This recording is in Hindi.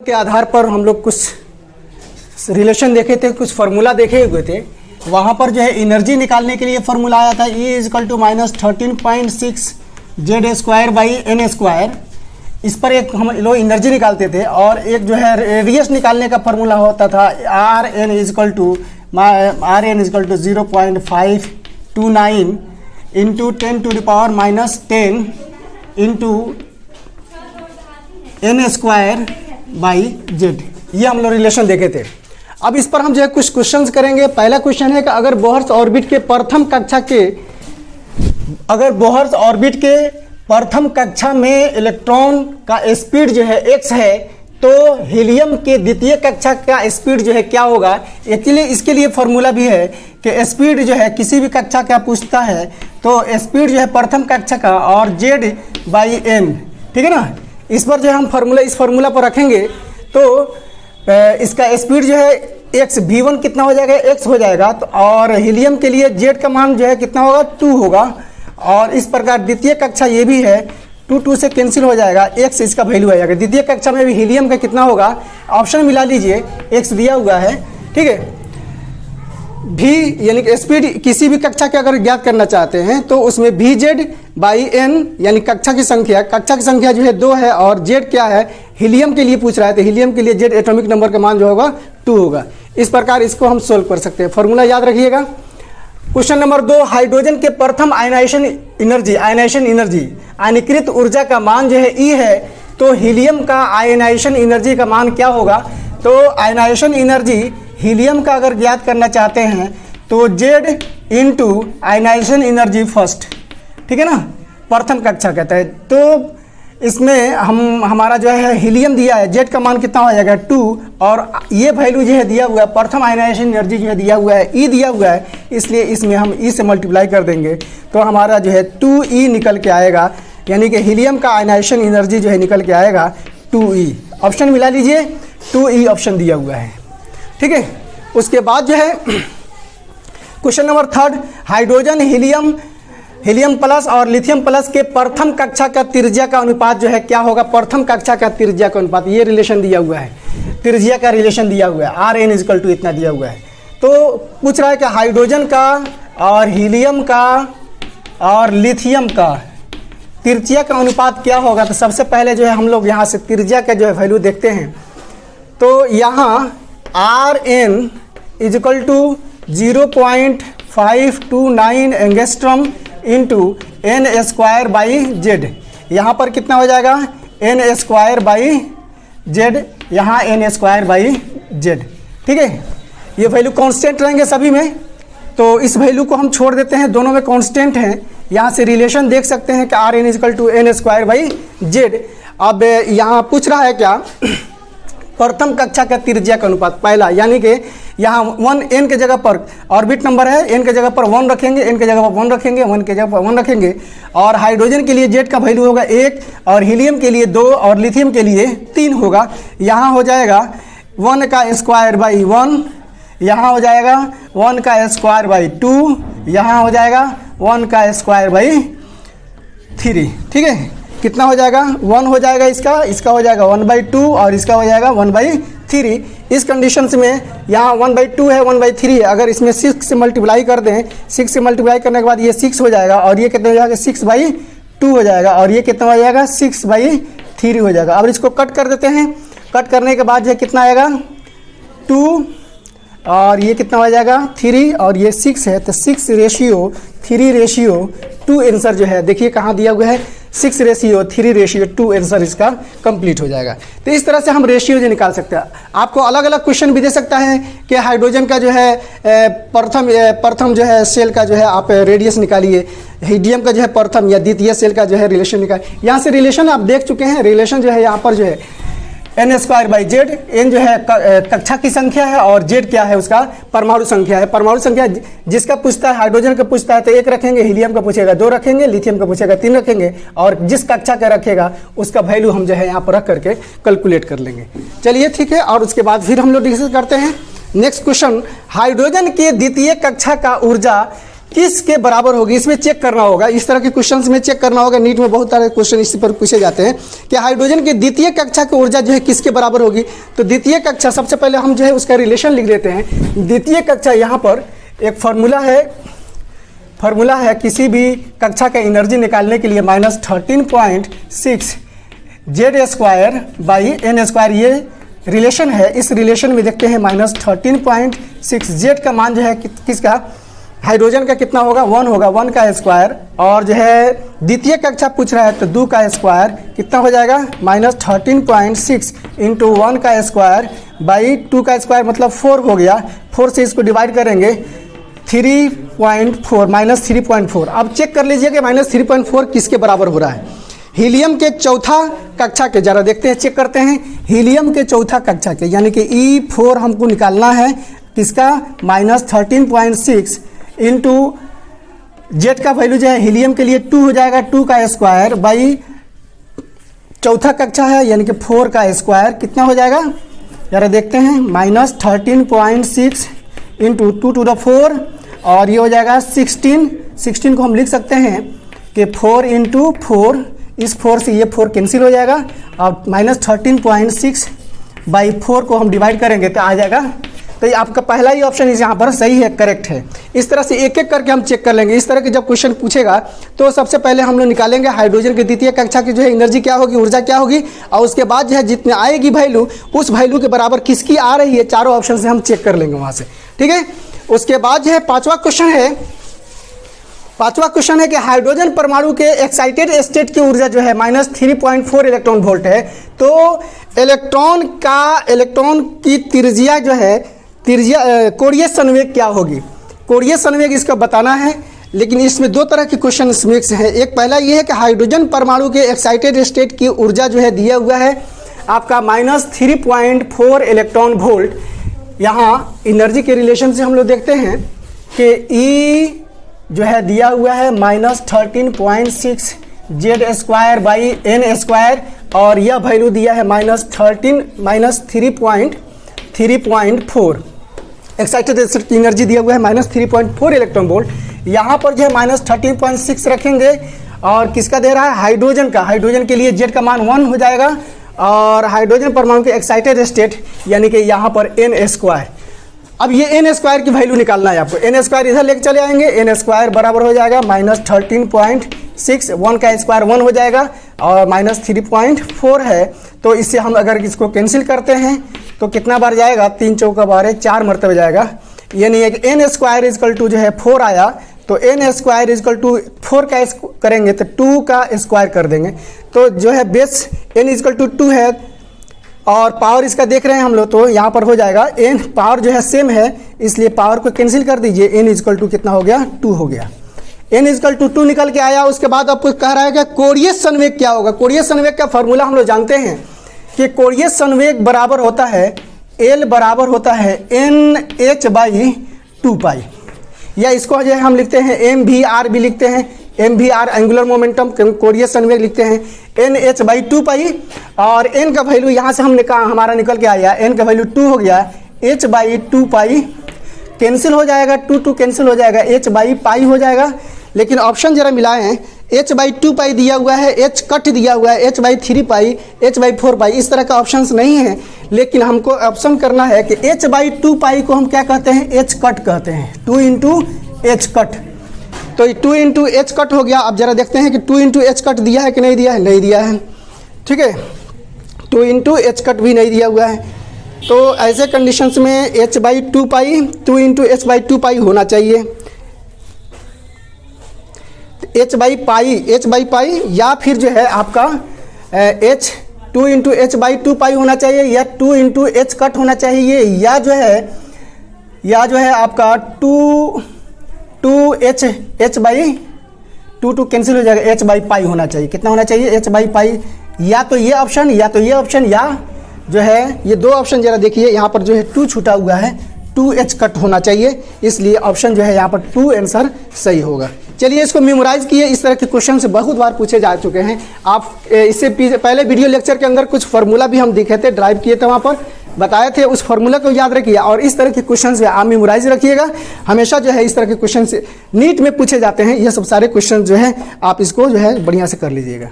के आधार पर हम लोग कुछ रिलेशन देखे थे, कुछ फार्मूला देखे हुए थे। वहाँ पर जो है एनर्जी निकालने के लिए फार्मूला आया था E=-13.6 Z² बाई n²। इस पर एक हम लोग एनर्जी निकालते थे और एक जो है रेडियस निकालने का फार्मूला होता था Rn=0.529 into 10⁻⁻10 into n² by Z. ये हम लोग रिलेशन देखे थे। अब इस पर हम जो है कुछ क्वेश्चंस करेंगे। पहला क्वेश्चन है कि अगर बोहर्स ऑर्बिट के प्रथम कक्षा में इलेक्ट्रॉन का स्पीड जो है x है, तो हीलियम के द्वितीय कक्षा का स्पीड जो है क्या होगा। एक्चुअली इसके लिए फॉर्मूला भी है कि स्पीड जो है किसी भी कक्षा का पूछता है तो स्पीड जो है प्रथम कक्षा का और z बाई n, ठीक है ना। इस पर जो है हम इस फार्मूला पर रखेंगे तो इसका स्पीड जो है x v1 कितना हो जाएगा, x हो जाएगा। तो और हीलियम के लिए z का मान जो है कितना होगा, 2 होगा। और इस प्रकार द्वितीय कक्षा ये भी है, 2 से कैंसिल हो जाएगा, x इसका वैल्यू आ जाएगा। द्वितीय कक्षा में भी हीलियम का कितना होगा, ऑप्शन मिला लीजिए, x दिया हुआ है, ठीक है। भी यानी कि स्पीड किसी भी कक्षा के अगर ज्ञात करना चाहते हैं तो उसमें Vz बाई n यानी कक्षा की संख्या जो है 2 है और z क्या है, हीलियम के लिए पूछ रहा है तो हीलियम के लिए z एटॉमिक नंबर का मान जो होगा 2 होगा। इस प्रकार इसको हम सोल्व कर सकते हैं। फॉर्मूला याद रखिएगा। क्वेश्चन नंबर 2, हाइड्रोजन के प्रथम आयनाइजेशन एनर्जी आयनीकृत ऊर्जा का मान जो है E है, तो हीलियम का आयनाइजेशन एनर्जी का मान क्या होगा। तो आयनाइजेशन एनर्जी हीलियम का अगर ज्ञात करना चाहते हैं तो Z into ionisation energy first, ठीक है ना, प्रथम कक्षा कहता है। तो इसमें हमारा जो है हीलियम दिया है, Z का मान कितना हो जाएगा 2 और ये वैल्यू जो है दिया हुआ है, प्रथम आयनाइजेशन एनर्जी जो है दिया हुआ है, E दिया हुआ है, इसलिए इसमें हम E से मल्टीप्लाई कर देंगे तो हमारा जो है 2E निकल के आएगा। यानी कि हीलियम का आयनाइजेशन एनर्जी जो है निकल के आएगा 2E। ऑप्शन मिला लीजिए, 2E ऑप्शन दिया हुआ है, ठीक है। उसके बाद जो है question number 3, hydrogen helium plus और लिथियम प्लस के प्रथम कक्षा का त्रिज्या का अनुपात जो है क्या होगा। प्रथम कक्षा का त्रिज्या का अनुपात, ये रिलेशन दिया हुआ है, त्रिज्या का रिलेशन दिया हुआ है, Rn= इतना दिया हुआ है। तो पूछ रहा है कि हाइड्रोजन का और हीलियम का और लिथियम का त्रिज्या का अनुपात क्या होगा। तो सबसे पहले जो है हम लोग यहाँ से त्रिज्या का जो है वैल्यू देखते हैं। तो यहाँ Rn=0.529 angstrom into n² by Z. यहाँ पर कितना हो जाएगा, n² बाई जेड, यहाँ n² बाई जेड, ठीक है। ये वैल्यू कांस्टेंट रहेंगे सभी में, तो इस वैल्यू को हम छोड़ देते हैं, दोनों में कांस्टेंट हैं। यहाँ से रिलेशन देख सकते हैं कि Rn=n² बाई जेड। अब यहाँ पूछ रहा है क्या, प्रथम कक्षा का त्रिज्या का अनुपात पहला, यानी कि यहाँ 1 n के जगह पर ऑर्बिट नंबर है, n के जगह पर 1 रखेंगे, n के जगह पर 1 रखेंगे, 1 के जगह पर 1 रखेंगे। और हाइड्रोजन के लिए z का वैल्यू होगा 1 और हीलियम के लिए 2 और लिथियम के लिए 3 होगा। यहाँ हो जाएगा 1² बाई 1, यहाँ हो जाएगा 1² बाई 2, यहाँ हो जाएगा 1² बाई 3, ठीक है। कितना हो जाएगा, 1 हो जाएगा, इसका हो जाएगा 1/2 और इसका हो जाएगा 1/3। इस कंडीशन में यहाँ 1/2 है, 1/3 है। अगर इसमें 6 से मल्टीप्लाई कर दें, 6 से मल्टीप्लाई करने के बाद ये 6 हो जाएगा और ये कितना हो जाएगा 6/2 हो जाएगा और ये कितना हो जाएगा 6/3 हो जाएगा। अब इसको कट कर देते हैं। कट करने के बाद जो है कितना आएगा 2 और ये कितना हो जाएगा 3 और ये 6 है, तो 6:3:2 आंसर जो है देखिए कहाँ दिया हुआ है, 6:3:2 आंसर इसका कंप्लीट हो जाएगा। तो इस तरह से हम रेशियो जो निकाल सकते हैं। आपको अलग अलग क्वेश्चन भी दे सकता है कि हाइड्रोजन का जो है प्रथम जो है सेल का जो है आप रेडियस निकालिए, हीलियम का जो है प्रथम या द्वितीय सेल का जो है रिलेशन निकालिए। यहाँ से रिलेशन आप देख चुके हैं। रिलेशन जो है यहाँ पर जो है n² बाई जेड, n जो है कक्षा की संख्या है और z क्या है उसका परमाणु संख्या है। परमाणु संख्या जिसका पूछता है, हाइड्रोजन का पूछता है तो 1 रखेंगे, हीलियम का पूछेगा 2 रखेंगे, लिथियम का पूछेगा 3 रखेंगे और जिस कक्षा का रखेगा उसका वैल्यू हम जो है यहाँ पर रख करके कैलकुलेट कर लेंगे। चलिए ठीक है, और उसके बाद फिर हम लोग डिस्कस करते हैं नेक्स्ट क्वेश्चन। हाइड्रोजन के द्वितीय कक्षा का ऊर्जा किसके बराबर होगी, इसमें चेक करना होगा। इस तरह के क्वेश्चंस में चेक करना होगा। नीट में बहुत सारे क्वेश्चन इसी पर पूछे जाते हैं कि हाइड्रोजन की द्वितीय कक्षा की ऊर्जा जो है किसके बराबर होगी। तो द्वितीय कक्षा, सबसे पहले हम जो है उसका रिलेशन लिख देते हैं। द्वितीय कक्षा, यहाँ पर एक फार्मूला है किसी भी कक्षा का एनर्जी निकालने के लिए -13.6 Z² बाई N², ये रिलेशन है। इस रिलेशन में देखते हैं -13.6 Z का मान जो है किसका, हाइड्रोजन का कितना होगा, 1 होगा, 1 का स्क्वायर, और जो है द्वितीय कक्षा पूछ रहा है तो 2 का स्क्वायर कितना हो जाएगा, -13.6 इंटू 1 का स्क्वायर बाई 2 का स्क्वायर मतलब 4 हो गया। 4 से इसको डिवाइड करेंगे 3.4 -3.4। अब चेक कर लीजिए कि -3.4 किसके बराबर हो रहा है। हीलियम के चौथा कक्षा के, जरा देखते हैं, चेक करते हैं। हीलियम के चौथा कक्षा के यानी कि E4 हमको निकालना है किसका, -13.6 इंटू जेड का वैल्यू जो है हीलियम के लिए 2 हो जाएगा, 2 का स्क्वायर बाई चौथा कक्षा है यानी कि 4 का स्क्वायर कितना हो जाएगा, जरा देखते हैं, -13.6 इंटू 2 to the 4 और ये हो जाएगा 16 को हम लिख सकते हैं कि 4 इंटू 4, इस 4 से ये 4 कैंसिल हो जाएगा और -13.6 बाई 4 को हम डिवाइड करेंगे तो आ जाएगा। तो ये आपका पहला ही ऑप्शन इस यहाँ पर सही है, करेक्ट है। इस तरह से एक एक करके हम चेक कर लेंगे। इस तरह के जब क्वेश्चन पूछेगा तो सबसे पहले हम लोग निकालेंगे हाइड्रोजन की द्वितीय कक्षा की जो है एनर्जी क्या होगी, ऊर्जा क्या होगी, और उसके बाद जो है जितने आएगी वैल्यू उस वैल्यू के बराबर किसकी आ रही है, चारों ऑप्शन से हम चेक कर लेंगे वहाँ से, ठीक है। उसके बाद जो है पाँचवा क्वेश्चन है कि हाइड्रोजन परमाणु के एक्साइटेड स्टेट की ऊर्जा जो है -3.4 इलेक्ट्रॉन वोल्ट है। तो इलेक्ट्रॉन की त्रिज्या जो है, कोणीय संवेग क्या होगी, कोणीय संवेग इसका बताना है। लेकिन इसमें दो तरह के क्वेश्चन मिक्स हैं। एक पहला ये है कि हाइड्रोजन परमाणु के एक्साइटेड स्टेट की ऊर्जा जो है दिया हुआ है आपका -3.4 इलेक्ट्रॉन वोल्ट। यहाँ एनर्जी के रिलेशन से हम लोग देखते हैं कि E जो है दिया हुआ है -13.6 Z² बाई N² और यह वैल्यू दिया है -3.4 एक्साइटेड स्टेट की एनर्जी दिया हुआ है -3.4 इलेक्ट्रॉन वोल्ट। यहाँ पर जो है -13.6 रखेंगे और किसका दे रहा है, हाइड्रोजन का। हाइड्रोजन के लिए Z का मान 1 हो जाएगा और हाइड्रोजन परमाणु के एक्साइटेड स्टेट यानी कि यहाँ पर N²। अब ये N² की वैल्यू निकालना है आपको। N² इधर लेके चले आएंगे, N² बराबर हो जाएगा -13.6, 1 का स्क्वायर 1 हो जाएगा और -3.4 है। तो इससे हम अगर इसको कैंसिल करते हैं तो कितना बार जाएगा, 3 चौका 12, 4 मरतबे जाएगा। यानी एक N² जो है 4 आया, तो N² 4 का करेंगे तो 2 का स्क्वायर कर देंगे। तो जो है बेस N 2 है और पावर इसका देख रहे हैं हम लोग, तो यहाँ पर हो जाएगा N पावर जो है सेम है इसलिए पावर को कैंसिल कर दीजिए। N कितना हो गया, 2 हो गया। N 2 निकल के आया। उसके बाद आपको कह रहा है कि कोणीय संवेग क्या होगा। कोणीय संवेग का फॉर्मूला हम लोग जानते हैं कि कोणीय संवेग बराबर होता है L बराबर होता है NH/2π, या इसको जो है हम लिखते हैं MVR भी लिखते हैं, MVR एंगुलर मोमेंटम, कोणीय संवेग लिखते हैं NH/2π। और N का वैल्यू यहाँ से हमने कहा हमारा निकल के आया, N का वैल्यू 2 हो गया, H/2π कैंसिल हो जाएगा, 2 कैंसिल हो जाएगा, H/π हो जाएगा। लेकिन ऑप्शन जरा मिलाएं, H/2π दिया हुआ है, H कट दिया हुआ है, H/3π, H/4π, इस तरह का ऑप्शंस नहीं है। लेकिन हमको ऑप्शन करना है कि H/2π को हम क्या कहते हैं, H कट कहते हैं, 2 इंटू H कट। तो 2 इंटू H कट हो गया। अब जरा देखते हैं कि 2 इंटू H कट दिया है कि नहीं दिया है, नहीं दिया है, ठीक है। 2 इंटू H कट भी नहीं दिया हुआ है। तो ऐसे कंडीशंस में H/2π 2 इंटू H/2π होना चाहिए, H/π या फिर जो है आपका H 2 इंटू H/2π होना चाहिए, या 2 इंटू H कट होना चाहिए, या जो है आपका 2 कैंसिल हो जाएगा, H/π होना चाहिए। कितना होना चाहिए, H/π, या तो ये ऑप्शन या तो ये ऑप्शन, या जो है ये दो ऑप्शन जरा देखिए, यहाँ पर जो है 2 छूटा हुआ है, 2H कट होना चाहिए, इसलिए ऑप्शन जो है यहाँ पर 2 आंसर सही होगा। चलिए इसको मेमोराइज किए। इस तरह के क्वेश्चन से बहुत बार पूछे जा चुके हैं। आप इससे पहले वीडियो लेक्चर के अंदर कुछ फार्मूला भी हम दिखे थे, ड्राइव किए थे वहाँ पर, बताए थे उस फार्मूला को याद रखिए और इस तरह के क्वेश्चन जो है आप मेमोराइज रखिएगा। हमेशा जो है इस तरह के क्वेश्चन नीट में पूछे जाते हैं, ये सब सारे क्वेश्चन जो है आप इसको जो है बढ़िया से कर लीजिएगा।